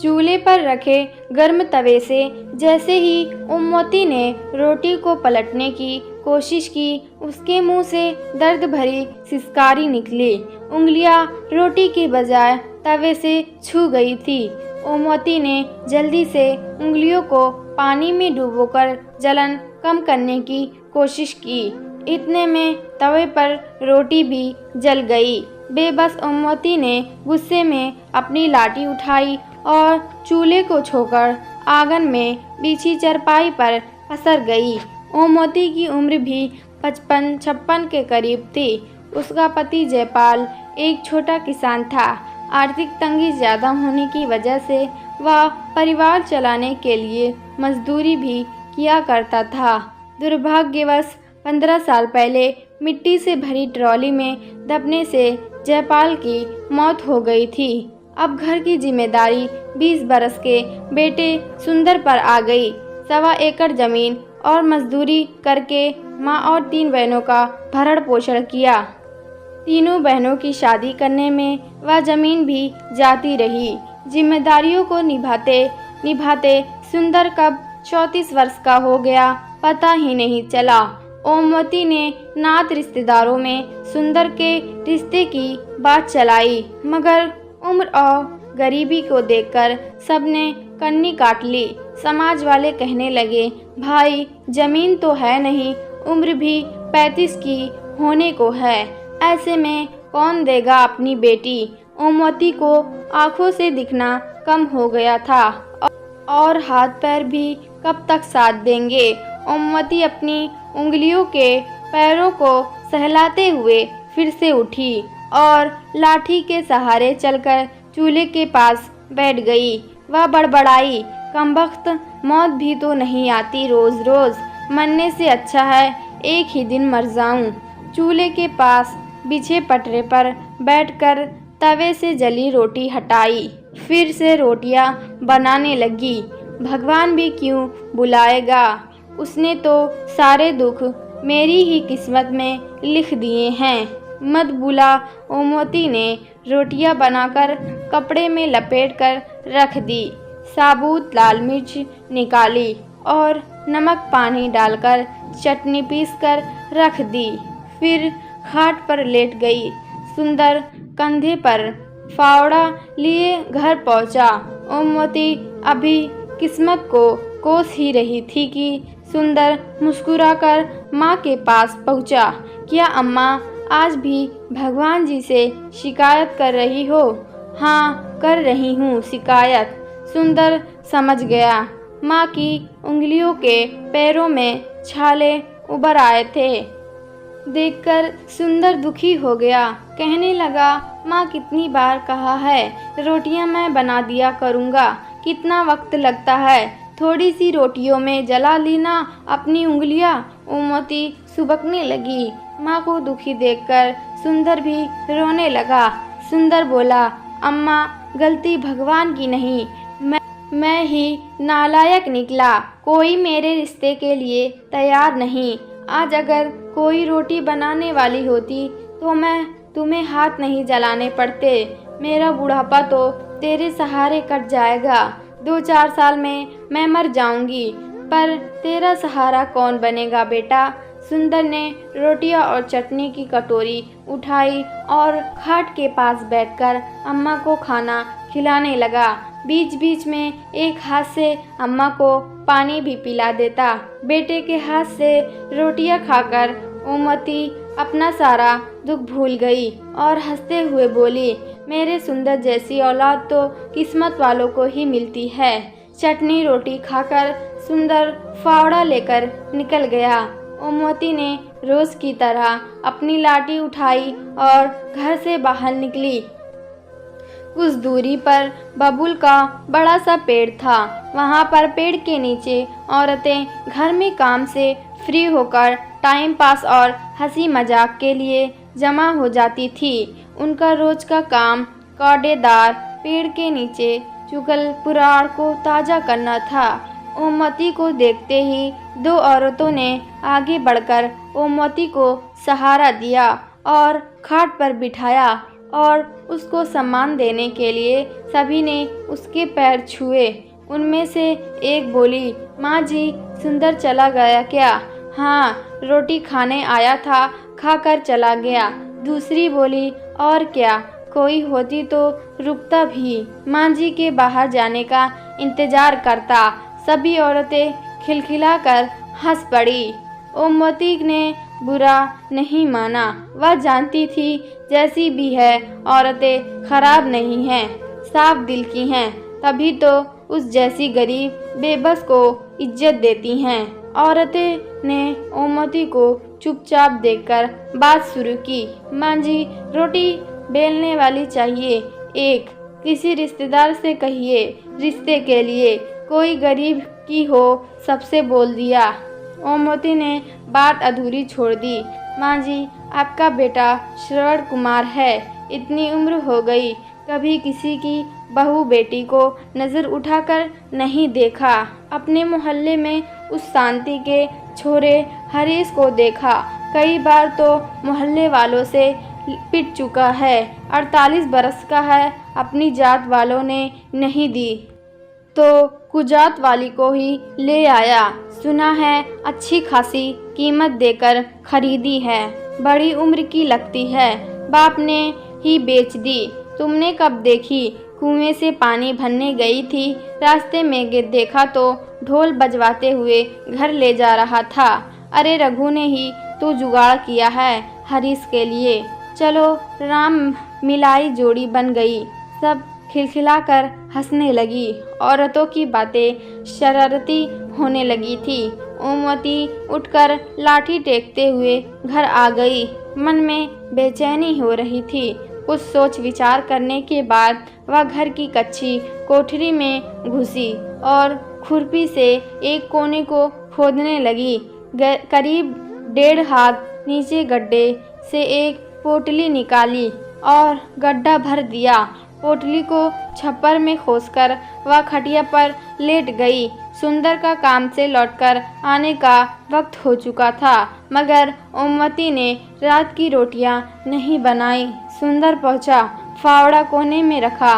चूल्हे पर रखे गर्म तवे से जैसे ही ओमवती ने रोटी को पलटने की कोशिश की, उसके मुंह से दर्द भरी सिसकारी निकली। उंगलियां रोटी के बजाय तवे से छू गई थी। ओमवती ने जल्दी से उंगलियों को पानी में डुबोकर जलन कम करने की कोशिश की। इतने में तवे पर रोटी भी जल गई। बेबस ओमवती ने गुस्से में अपनी लाठी उठाई और चूल्हे को छोड़कर आंगन में बिछी चारपाई पर पसर गई। ओमवती की उम्र भी 55-56 के करीब थी। उसका पति जयपाल एक छोटा किसान था। आर्थिक तंगी ज़्यादा होने की वजह से वह परिवार चलाने के लिए मजदूरी भी किया करता था। दुर्भाग्यवश 15 साल पहले मिट्टी से भरी ट्रॉली में दबने से जयपाल की मौत हो गई थी। अब घर की जिम्मेदारी 20 बरस के बेटे सुंदर पर आ गई। 1.25 एकड़ जमीन और मजदूरी करके माँ और 3 बहनों का भरण पोषण किया। तीनों बहनों की शादी करने में वह जमीन भी जाती रही। जिम्मेदारियों को निभाते निभाते सुंदर कब 34 वर्ष का हो गया, पता ही नहीं चला। ओमवती ने नात रिश्तेदारों में सुंदर के रिश्ते की बात चलाई, मगर उम्र और गरीबी को देखकर सबने कन्नी काट ली। समाज वाले कहने लगे, भाई जमीन तो है नहीं, उम्र भी 35 की होने को है, ऐसे में कौन देगा अपनी बेटी। ओमवती को आंखों से दिखना कम हो गया था और हाथ पैर भी कब तक साथ देंगे। ओमवती अपनी उंगलियों के पैरों को सहलाते हुए फिर से उठी और लाठी के सहारे चलकर चूल्हे के पास बैठ गई। वह बड़बड़ाई, कमबख्त मौत भी तो नहीं आती रोज रोज, मरने से अच्छा है एक ही दिन मर जाऊं। चूल्हे के पास बिछे पटरे पर बैठकर तवे से जली रोटी हटाई, फिर से रोटियां बनाने लगी। भगवान भी क्यों बुलाएगा, उसने तो सारे दुख मेरी ही किस्मत में लिख दिए हैं। मत बुला। ओमवती ने रोटियां बनाकर कपड़े में लपेटकर रख दी, साबुत लाल मिर्च निकाली और नमक पानी डालकर चटनी पीसकर रख दी। फिर खाट पर लेट गई। सुंदर कंधे पर फावड़ा लिए घर पहुंचा। ओमवती अभी किस्मत को कोस ही रही थी कि सुंदर मुस्कुराकर माँ के पास पहुंचा। क्या अम्मा आज भी भगवान जी से शिकायत कर रही हो? हाँ, कर रही हूँ शिकायत। सुंदर समझ गया। माँ की उंगलियों के पैरों में छाले उभर आए थे। देखकर सुंदर दुखी हो गया। कहने लगा, माँ कितनी बार कहा है रोटियां मैं बना दिया करूँगा, कितना वक्त लगता है, थोड़ी सी रोटियों में जला लेना अपनी उंगलियां। ओमवती सुबकने लगी। माँ को दुखी देखकर सुंदर भी रोने लगा। सुंदर बोला, अम्मा गलती भगवान की नहीं, मैं ही नालायक निकला। कोई मेरे रिश्ते के लिए तैयार नहीं। आज अगर कोई रोटी बनाने वाली होती तो मैं तुम्हें हाथ नहीं जलाने पड़ते। मेरा बुढ़ापा तो तेरे सहारे कट जाएगा। 2-4 साल में मैं मर जाऊंगी, पर तेरा सहारा कौन बनेगा बेटा। सुंदर ने रोटियां और चटनी की कटोरी उठाई और खाट के पास बैठकर अम्मा को खाना खिलाने लगा। बीच बीच में एक हाथ से अम्मा को पानी भी पिला देता। बेटे के हाथ से रोटियां खाकर ओमवती अपना सारा दुख भूल गई और हंसते हुए बोली, मेरे सुंदर जैसी औलाद तो किस्मत वालों को ही मिलती है। चटनी रोटी खाकर सुंदर फावड़ा लेकर निकल गया। ओमवती ने रोज की तरह अपनी लाठी उठाई और घर से बाहर निकली। कुछ दूरी पर बबूल का बड़ा सा पेड़ था। वहाँ पर पेड़ के नीचे औरतें घर में काम से फ्री होकर टाइम पास और हंसी मजाक के लिए जमा हो जाती थी। उनका रोज का काम कांटेदार पेड़ के नीचे चुगल पुराण को ताज़ा करना था। ओमवती को देखते ही 2 औरतों ने आगे बढ़कर ओमवती को सहारा दिया और खाट पर बिठाया और उसको सम्मान देने के लिए सभी ने उसके पैर छुए। उनमें से एक बोली, माँ जी, सुंदर चला गया क्या? हाँ, रोटी खाने आया था, खाकर चला गया। दूसरी बोली, और क्या, कोई होती तो रुकता भी, माँ जी के बाहर जाने का इंतजार करता। सभी औरतें खिलखिलाकर हंस पड़ी। ओमवती ने बुरा नहीं माना। वह जानती थी जैसी भी है औरतें खराब नहीं हैं, साफ दिल की हैं, तभी तो उस जैसी गरीब बेबस को इज्जत देती हैं। औरतें ने ओमवती को चुपचाप देखकर बात शुरू की। माँ जी, रोटी बेलने वाली चाहिए एक, किसी रिश्तेदार से कहिए, रिश्ते के लिए, कोई गरीब की हो, सबसे बोल दिया। ओमवती ने बात अधूरी छोड़ दी। माँ जी, आपका बेटा श्रवण कुमार है, इतनी उम्र हो गई, कभी किसी की बहू बेटी को नज़र उठाकर नहीं देखा। अपने मोहल्ले में उस शांति के छोरे हरीश को देखा, कई बार तो मोहल्ले वालों से पिट चुका है। 48 बरस का है, अपनी जात वालों ने नहीं दी तो कुजात वाली को ही ले आया। सुना है अच्छी खासी कीमत देकर खरीदी है, बड़ी उम्र की लगती है, बाप ने ही बेच दी। तुमने कब देखी? कुएं से पानी भरने गई थी, रास्ते में देखा तो ढोल बजवाते हुए घर ले जा रहा था। अरे रघु ने ही तो जुगाड़ किया है हरीश के लिए। चलो, राम मिलाई जोड़ी बन गई। सब खिलखिलाकर हंसने लगी। औरतों की बातें शरारती होने लगी थी। ओमवती उठकर लाठी टेकते हुए घर आ गई। मन में बेचैनी हो रही थी। कुछ सोच विचार करने के बाद वह घर की कच्ची कोठरी में घुसी और खुरपी से एक कोने को खोदने लगी। करीब 1.5 हाथ नीचे गड्ढे से एक पोटली निकाली और गड्ढा भर दिया। पोटली को छप्पर में खोसकर वह खटिया पर लेट गई। सुंदर का काम से लौटकर आने का वक्त हो चुका था, मगर ओमवती ने रात की रोटियां नहीं बनाई। सुंदर पहुंचा, फावड़ा कोने में रखा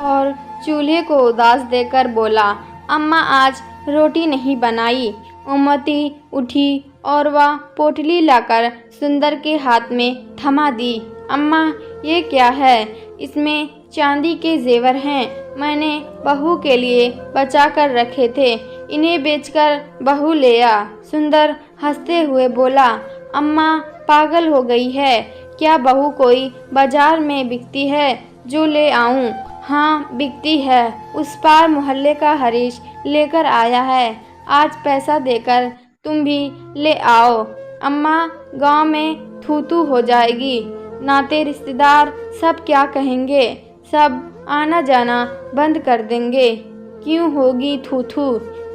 और चूल्हे को उदास देकर बोला, अम्मा आज रोटी नहीं बनाई। ओमवती उठी और वह पोटली लाकर सुंदर के हाथ में थमा दी। अम्मा, ये क्या है? इसमें चांदी के जेवर हैं, मैंने बहू के लिए बचा कर रखे थे, इन्हें बेचकर बहू ले आ। सुंदर हंसते हुए बोला, अम्मा पागल हो गई है क्या? बहू कोई बाजार में बिकती है जो ले आऊं? हाँ बिकती है, उस पार मोहल्ले का हरीश लेकर आया है, आज पैसा देकर तुम भी ले आओ। अम्मा, गांव में थू थू हो जाएगी, नाते रिश्तेदार सब क्या कहेंगे? सब आना जाना बंद कर देंगे। क्यों होगी थू थू?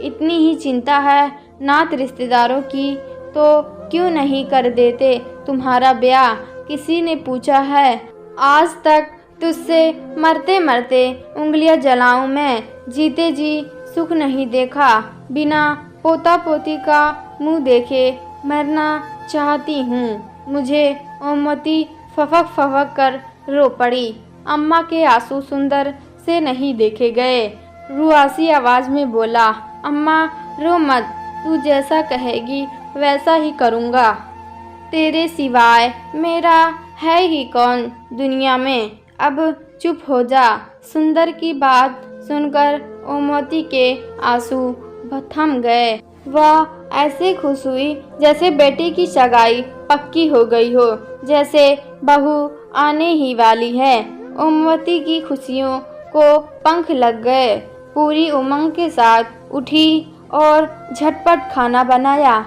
इतनी ही चिंता है नात रिश्तेदारों की तो क्यों नहीं कर देते तुम्हारा ब्याह? किसी ने पूछा है? आज तक तुझसे मरते मरते उंगलियां जलाऊं मैं, जीते जी सुख नहीं देखा। बिना पोता पोती का मुंह देखे मरना चाहती हूँ। मुझे ओमवती फफक फफक कर रो पड़ी। अम्मा के आंसू सुंदर से नहीं देखे गए। रुआसी आवाज में बोला, अम्मा रो मत, तू जैसा कहेगी वैसा ही करूँगा। तेरे सिवाय मेरा है ही कौन दुनिया में? अब चुप हो जा। सुंदर की बात सुनकर ओमवती के आंसू थम गए। वह ऐसे खुश हुई जैसे बेटी की सगाई पक्की हो गई हो, जैसे बहू आने ही वाली है। ओमवती की खुशियों को पंख लग गए। पूरी उमंग के साथ उठी और झटपट खाना बनाया।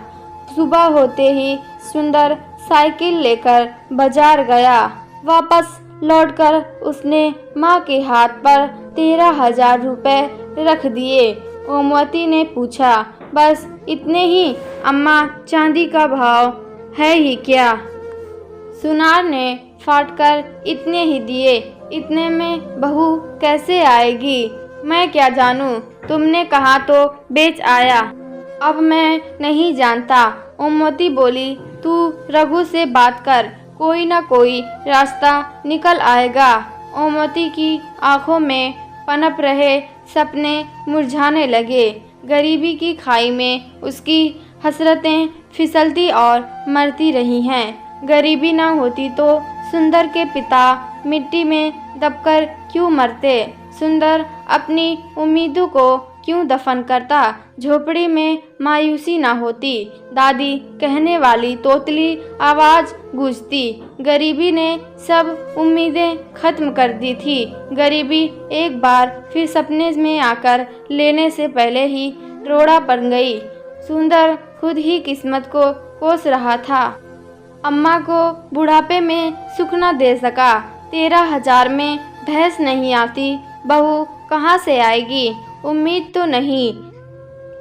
सुबह होते ही सुंदर साइकिल लेकर बाजार गया। वापस लौटकर उसने माँ के हाथ पर 13,000 रुपए रख दिए। ओमवती ने पूछा, बस इतने ही? अम्मा, चांदी का भाव है ही क्या? सुनार ने फाटकर इतने ही दिए। इतने में बहू कैसे आएगी? मैं क्या जानूं, तुमने कहा तो बेच आया। अब मैं नहीं जानता। ओमवती बोली, तू रघु से बात कर, कोई ना कोई रास्ता निकल आएगा। ओमवती की आंखों में पनप रहे सपने मुरझाने लगे। गरीबी की खाई में उसकी हसरतें फिसलती और मरती रही हैं। गरीबी ना होती तो सुंदर के पिता मिट्टी में दबकर क्यों मरते? सुंदर अपनी उम्मीदों को क्यों दफन करता? झोपड़ी में मायूसी ना होती। दादी कहने वाली तोतली आवाज गूंजती। गरीबी ने सब उम्मीदें खत्म कर दी थी। गरीबी एक बार फिर सपने में आकर लेने से पहले ही रोड़ा पड़ गई। सुंदर खुद ही किस्मत को कोस रहा था। अम्मा को बुढ़ापे में सुख न दे सका। 13,000 में भैंस नहीं आती, बहू कहाँ से आएगी? उम्मीद तो नहीं,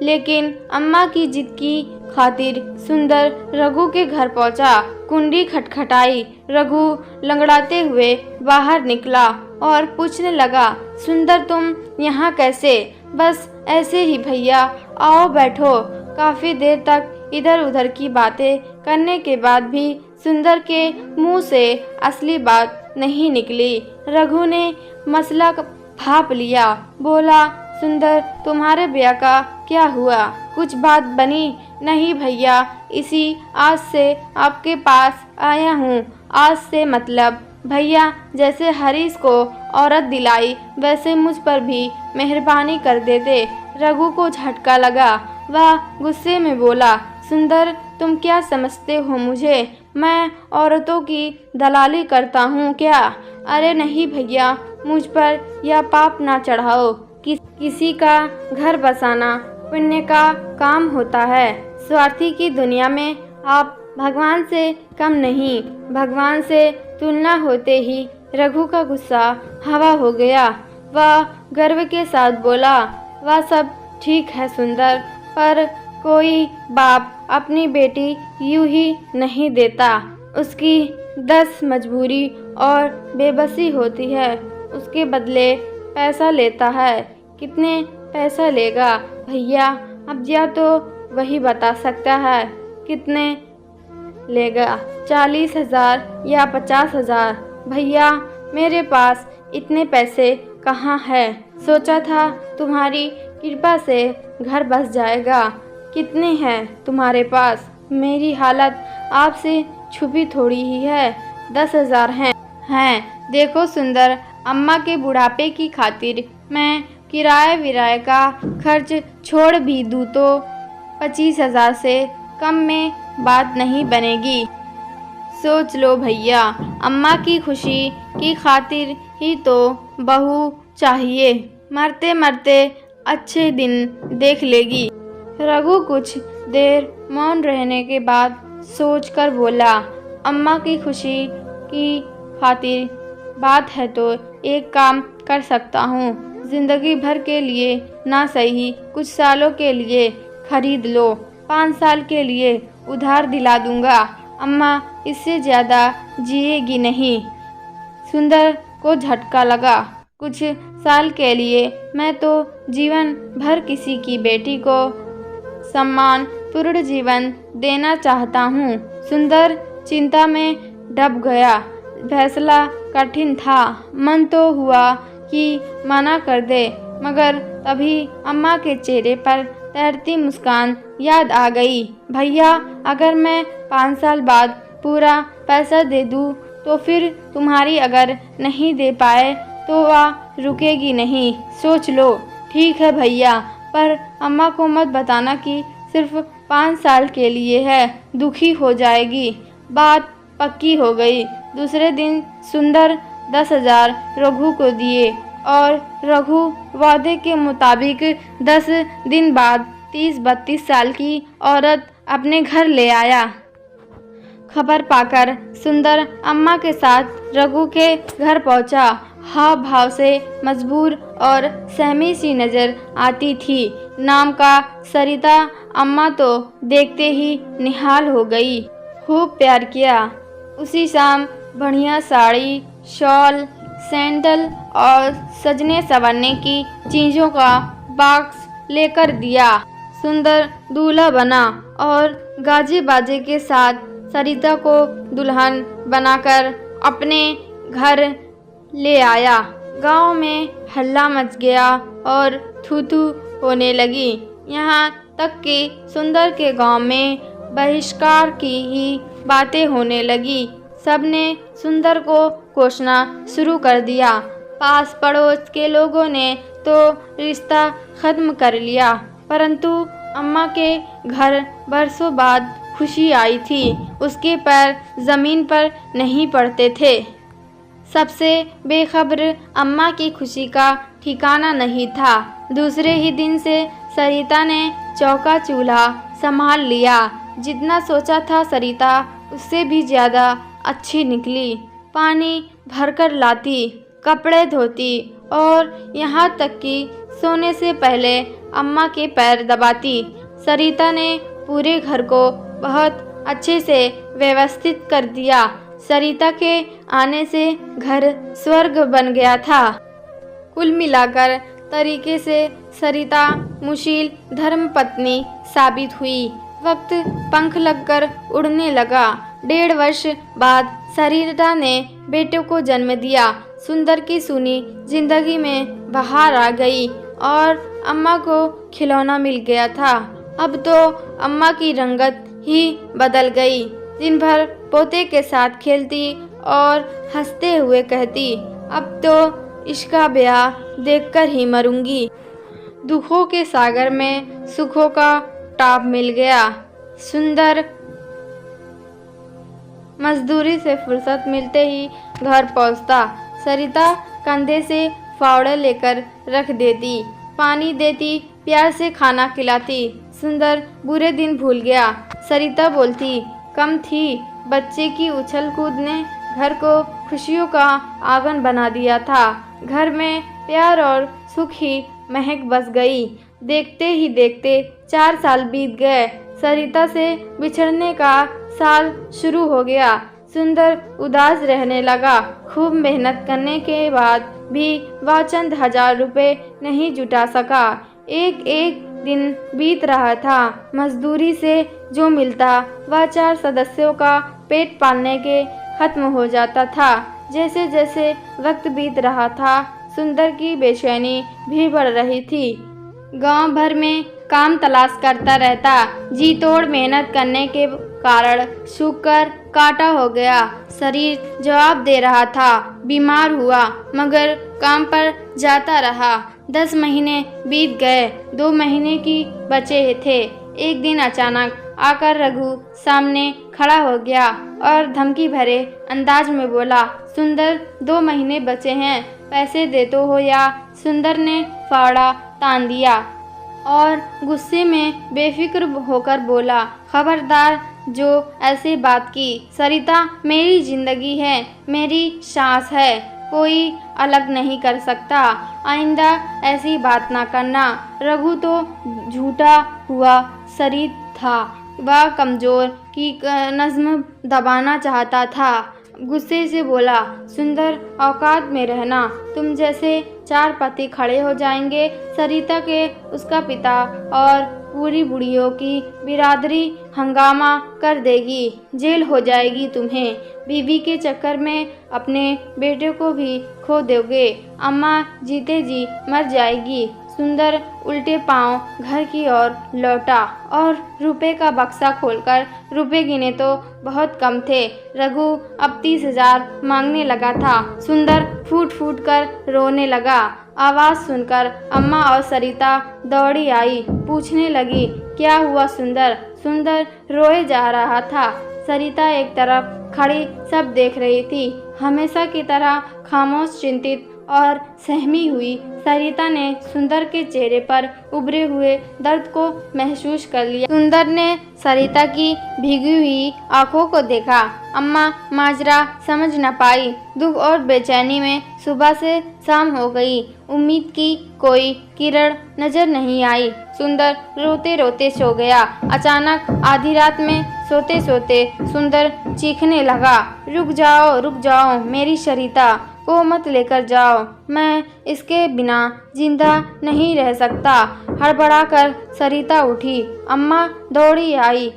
लेकिन अम्मा की जिद की खातिर सुंदर रघु के घर पहुंचा। कुंडी खटखटाई। रघु लंगड़ाते हुए बाहर निकला और पूछने लगा, सुंदर तुम यहाँ कैसे? बस ऐसे ही भैया, आओ बैठो। काफी देर तक इधर उधर की बातें करने के बाद भी सुंदर के मुंह से असली बात नहीं निकली। रघु ने मसला भाप लिया। बोला, सुंदर तुम्हारे ब्याह का क्या हुआ? कुछ बात बनी? नहीं भैया, इसी आज से आपके पास आया हूँ। आज से मतलब भैया, जैसे हरीश को औरत दिलाई वैसे मुझ पर भी मेहरबानी कर देते। रघु को झटका लगा। वह गुस्से में बोला, सुंदर तुम क्या समझते हो मुझे? मैं औरतों की दलाली करता हूँ क्या? अरे नहीं भैया, मुझ पर यह पाप ना चढ़ाओ। किसी का घर बसाना पुण्य का काम होता है। स्वार्थी की दुनिया में आप भगवान से कम नहीं। भगवान से तुलना होते ही रघु का गुस्सा हवा हो गया। वह गर्व के साथ बोला, वह सब ठीक है सुंदर, पर कोई बाप अपनी बेटी यूं ही नहीं देता। उसकी 10 मजबूरी और बेबसी होती है, उसके बदले पैसा लेता है। कितने पैसा लेगा भैया? अब या तो वही बता सकता है। कितने लेगा? 40,000 या 50,000? भैया मेरे पास इतने पैसे कहाँ है? सोचा था तुम्हारी कृपा से घर बस जाएगा। कितने हैं तुम्हारे पास? मेरी हालत आपसे छुपी थोड़ी ही है। 10,000 हैं। देखो सुंदर, अम्मा के बुढ़ापे की खातिर मैं किराए विराए का खर्च छोड़ भी दूँ तो 25,000 से कम में बात नहीं बनेगी। सोच लो भैया, अम्मा की खुशी की खातिर ही तो बहू चाहिए। मरते मरते अच्छे दिन देख लेगी। रघु कुछ देर मौन रहने के बाद सोचकर बोला, अम्मा की खुशी की खातिर बात है तो एक काम कर सकता हूँ। जिंदगी भर के लिए ना सही, कुछ सालों के लिए खरीद लो। 5 साल के लिए उधार दिला दूंगा। अम्मा इससे ज़्यादा जिएगी नहीं। सुंदर को झटका लगा। कुछ साल के लिए मैं तो जीवन भर किसी की बेटी को सम्मानपूर्ण जीवन देना चाहता हूँ। सुंदर चिंता में डूब गया। फैसला कठिन था। मन तो हुआ कि मना कर दे, मगर तभी अम्मा के चेहरे पर तैरती मुस्कान याद आ गई। भैया, अगर मैं 5 साल बाद पूरा पैसा दे दूँ तो फिर तुम्हारी अगर नहीं दे पाए तो वह रुकेगी नहीं। सोच लो। ठीक है भैया, पर अम्मा को मत बताना कि सिर्फ 5 साल के लिए है, दुखी हो जाएगी। बात पक्की हो गई। दूसरे दिन सुंदर 10,000 रघु को दिए और रघु वादे के मुताबिक 10 दिन बाद 30-32 साल की औरत अपने घर ले आया। खबर पाकर सुंदर अम्मा के साथ रघु के घर पहुंचा। हाव भाव से मजबूर और सहमी सी नजर आती थी। नाम का सरिता अम्मा तो देखते ही निहाल हो गई। खूब प्यार किया। उसी शाम बढ़िया साड़ी, शॉल, सैंडल और सजने संवरने की चीज़ों का बॉक्स लेकर दिया। सुंदर दूल्हा बना और गाजे बाजे के साथ सरिता को दुल्हन बनाकर अपने घर ले आया। गांव में हल्ला मच गया और थू-थू होने लगी। यहाँ तक कि सुंदर के गांव में बहिष्कार की ही बातें होने लगी। सबने सुंदर को कोसना शुरू कर दिया। पास पड़ोस के लोगों ने तो रिश्ता खत्म कर लिया, परंतु अम्मा के घर बरसों बाद खुशी आई थी। उसके पैर जमीन पर नहीं पड़ते थे। सबसे बेखबर अम्मा की खुशी का ठिकाना नहीं था। दूसरे ही दिन से सरिता ने चौका चूल्हा संभाल लिया। जितना सोचा था सरिता उससे भी ज़्यादा अच्छी निकली। पानी भरकर लाती, कपड़े धोती और यहाँ तक कि सोने से पहले अम्मा के पैर दबाती। सरिता ने पूरे घर को बहुत अच्छे से व्यवस्थित कर दिया। सरिता के आने से घर स्वर्ग बन गया था। कुल मिलाकर तरीके से सरिता मुशील धर्मपत्नी साबित हुई। वक्त पंख लगकर उड़ने लगा। 1.5 वर्ष बाद सरिता ने बेटे को जन्म दिया। सुंदर की सुनी जिंदगी में बहार आ गई और अम्मा को खिलौना मिल गया था। अब तो अम्मा की रंगत ही बदल गई। दिन भर पोते के साथ खेलती और हंसते हुए कहती, अब तो इसका ब्याह देखकर ही मरूंगी। दुखों के सागर में सुखों का टाप मिल गया। सुंदर मजदूरी से फुर्सत मिलते ही घर पहुंचता। सरिता कंधे से फावड़े लेकर रख देती, पानी देती, प्यार से खाना खिलाती। सुंदर बुरे दिन भूल गया। सरिता बोलती, कम थी, बच्चे की उछल कूद ने घर को खुशियों का आंगन बना दिया था। घर में प्यार और सुख ही महक बस गई। देखते ही देखते 4 साल बीत गए। सरिता से बिछड़ने का साल शुरू हो गया। सुंदर उदास रहने लगा। खूब मेहनत करने के बाद भी वह चंद 1000 रुपये नहीं जुटा सका। एक एक दिन बीत रहा था। मजदूरी से जो मिलता वह 4 सदस्यों का पेट पालने के खत्म हो जाता था। जैसे जैसे वक्त बीत रहा था, सुंदर की बेचैनी भी बढ़ रही थी। गांव भर में काम तलाश करता रहता। जी तोड़ मेहनत करने के कारण सूख कर काटा हो गया। शरीर जवाब दे रहा था। बीमार हुआ मगर काम पर जाता रहा। 10 महीने बीत गए। 2 महीने की बचे थे। एक दिन अचानक आकर रघु सामने खड़ा हो गया और धमकी भरे अंदाज में बोला, सुंदर 2 महीने बचे हैं, पैसे दे तो हो या। सुंदर ने फावड़ा तान दिया और गुस्से में बेफिक्र होकर बोला, खबरदार जो ऐसी बात की। सरिता मेरी जिंदगी है, मेरी सांस है, कोई अलग नहीं कर सकता। आइंदा ऐसी बात ना करना। रघु तो झूठा हुआ शरीर था। वह कमजोर की नज़्म दबाना चाहता था। गुस्से से बोला, सुंदर औकात में रहना, तुम जैसे 4 पति खड़े हो जाएंगे। सरिता के उसका पिता और पूरी बुढ़ियों की बिरादरी हंगामा कर देगी। जेल हो जाएगी तुम्हें। बीवी के चक्कर में अपने बेटे को भी खो दोगे। अम्मा जीते जी मर जाएगी। सुंदर उल्टे पांव घर की ओर लौटा और रुपए का बक्सा खोलकर रुपए गिने तो बहुत कम थे। रघु अब 30,000 मांगने लगा था। सुंदर फूट फूट कर रोने लगा। आवाज़ सुनकर अम्मा और सरिता दौड़ी आई। पूछने लगी, क्या हुआ सुंदर? सुंदर रोए जा रहा था। सरिता एक तरफ खड़ी सब देख रही थी। हमेशा की तरह खामोश, चिंतित और सहमी हुई सरिता ने सुंदर के चेहरे पर उभरे हुए दर्द को महसूस कर लिया। सुंदर ने सरिता की भीगी हुई आंखों को देखा। अम्मा माजरा समझ न पाई। दुख और बेचैनी में सुबह से शाम हो गई। उम्मीद की कोई किरण नजर नहीं आई। सुंदर रोते रोते सो गया। अचानक आधी रात में सोते सोते सुंदर चीखने लगा, रुक जाओ मेरी सरिता को मत लेकर जाओ, मैं इसके बिना जिंदा नहीं रह सकता। हड़बड़ाकर सरिता उठी। अम्मा दौड़ी आई।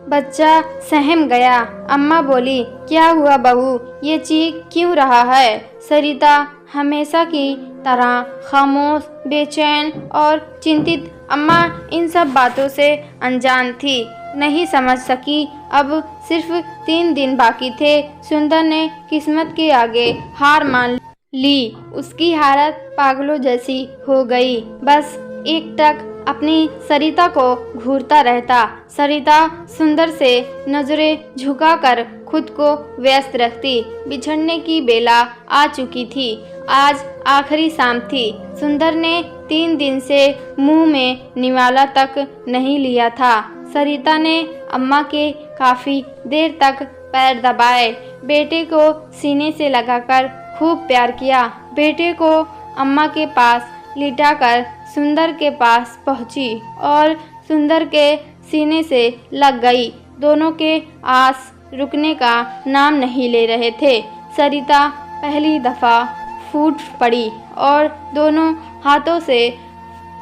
बच्चा सहम गया। अम्मा बोली, क्या हुआ बहू, ये चीख क्यों रहा है? सरिता हमेशा की तरह खामोश, बेचैन और चिंतित अम्मा इन सब बातों से अनजान थी, नहीं समझ सकी। अब सिर्फ 3 दिन बाकी थे। सुंदर ने किस्मत के आगे हार मान ली। उसकी हालत पागलों जैसी हो गई। बस एकटक अपनी सरिता को घूरता रहता। सरिता सुंदर से नजरें झुकाकर खुद को व्यस्त रखती। बिछड़ने की बेला आ चुकी थी। आज आखिरी शाम थी। सुंदर ने 3 दिन से मुंह में निवाला तक नहीं लिया था। सरिता ने अम्मा के काफी देर तक पैर दबाए, बेटे को सीने से लगाकर खूब प्यार किया। बेटे को अम्मा के पास लिटाकर सुंदर के पास पहुंची और सुंदर के सीने से लग गई। दोनों के आस रुकने का नाम नहीं ले रहे थे। सरिता पहली दफा फूट पड़ी और दोनों हाथों से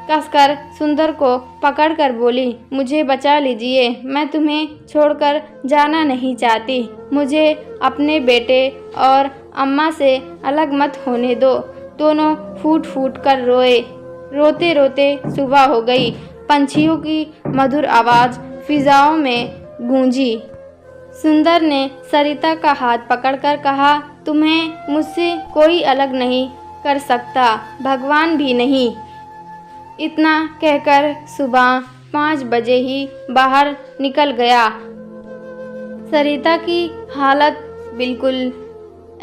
कसकर सुंदर को पकड़कर बोली, मुझे बचा लीजिए, मैं तुम्हें छोड़कर जाना नहीं चाहती। मुझे अपने बेटे और अम्मा से अलग मत होने दो। दोनों फूट फूट कर रोए। रोते रोते सुबह हो गई। पंछियों की मधुर आवाज़ फिजाओं में गूंजी। सुंदर ने सरिता का हाथ पकड़कर कहा, तुम्हें मुझसे कोई अलग नहीं कर सकता, भगवान भी नहीं। इतना कहकर सुबह 5 बजे ही बाहर निकल गया। सरिता की हालत बिल्कुल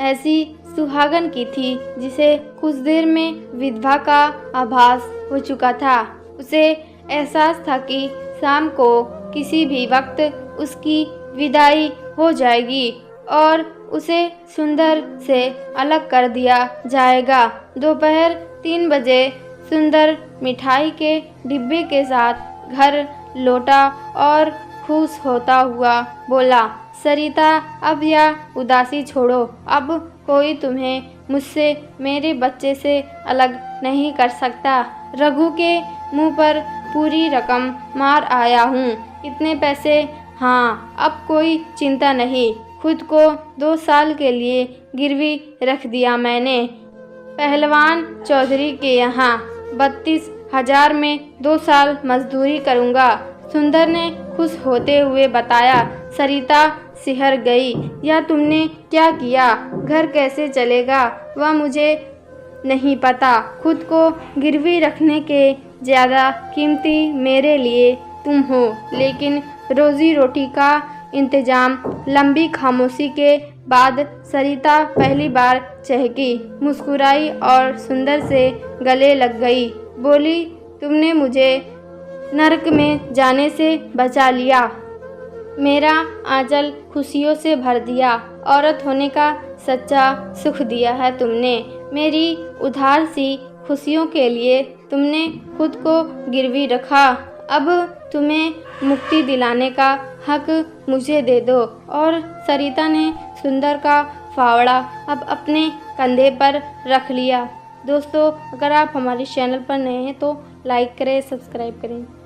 ऐसी सुहागन की थी जिसे कुछ देर में विधवा का आभास हो चुका था। उसे एहसास था कि शाम को किसी भी वक्त उसकी विदाई हो जाएगी और उसे सुंदर से अलग कर दिया जाएगा। दोपहर 3 बजे सुंदर मिठाई के डिब्बे के साथ घर लौटा और खुश होता हुआ बोला, सरिता अब यह उदासी छोड़ो। अब कोई तुम्हें मुझसे, मेरे बच्चे से अलग नहीं कर सकता। रघु के मुंह पर पूरी रकम मार आया हूँ। इतने पैसे, हाँ, अब कोई चिंता नहीं। खुद को 2 साल के लिए गिरवी रख दिया मैंने। पहलवान चौधरी के यहाँ 32,000 में 2 साल मजदूरी करूँगा। सुंदर ने खुश होते हुए बताया। सरिता सिहर गई। यह तुमने क्या किया? घर कैसे चलेगा वह मुझे नहीं पता। खुद को गिरवी रखने के ज़्यादा कीमती मेरे लिए तुम हो, लेकिन रोजी रोटी का इंतजाम। लंबी खामोशी के बाद सरिता पहली बार चहकी, मुस्कुराई और सुंदर से गले लग गई। बोली, तुमने मुझे नरक में जाने से बचा लिया। मेरा आंचल खुशियों से भर दिया। औरत होने का सच्चा सुख दिया है तुमने। मेरी उधार सी खुशियों के लिए तुमने खुद को गिरवी रखा। अब तुम्हें मुक्ति दिलाने का हक मुझे दे दो। और सरिता ने सुंदर का फावड़ा अब अपने कंधे पर रख लिया। दोस्तों, अगर आप हमारे चैनल पर नए हैं तो लाइक करें, सब्सक्राइब करें।